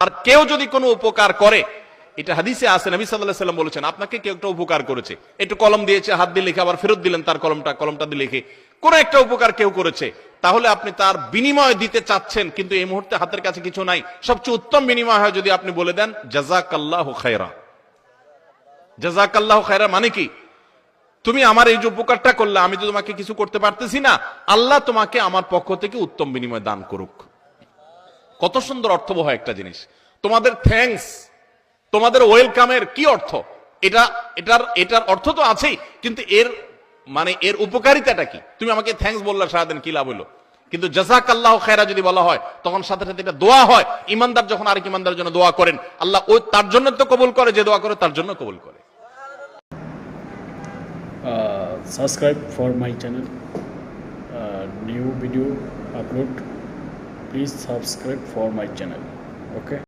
আর কেউ যদি কোনো উপকার করে, এটা হাদিসে আছে, নবী সাল্লাল্লাহু আলাইহি ওয়াসাল্লাম বলেছেন, আপনাকে কেউ একটা উপকার করেছে, একটু কলম দিয়েছে, হাত দিয়ে লিখে আবার ফেরত দিলেন তার কলমটা দিয়ে লিখে, কোন একটা উপকার কেউ করেছে, তাহলে আপনি তার বিনিময় দিতে চাচ্ছেন, কিন্তু এই মুহূর্তে হাতের কাছে কিছু নাই। সবচেয়ে উত্তম বিনিময় হয় যদি আপনি বলে দেন জাযাকাল্লাহু খায়রা। জাযাকাল্লাহু খায়রা মানে কি? তুমি আমার এই যে উপকারটা করলে, আমি তো তোমাকে কিছু করতে পারতেছি না, আল্লাহ তোমাকে আমার পক্ষ থেকে উত্তম বিনিময় দান করুক। কত সুন্দর অর্থবহ একটা জিনিস। তোমাদের থ্যাঙ্কস, তোমাদের ওয়েলকামের কি অর্থ? এটার অর্থ তো আছেই, কিন্তু এর মানে এর উপকারিতাটা কি? তুমি আমাকে থ্যাঙ্কস বললা, সারাদিন কি লাভ হলো? কিন্তু জাযাকাল্লাহু খায়রা যদি বলা হয়, তখন সাথে সাথে এটা দোয়া হয়। ইমানদার যখন আরেক ইমানদারের জন্য দোয়া করেন, আল্লাহ ওই তার জন্য তো কবুল করে, যে দোয়া করে তার জন্য কবুল করে। Subscribe for my channel, new video upload, please subscribe for my channel, okay.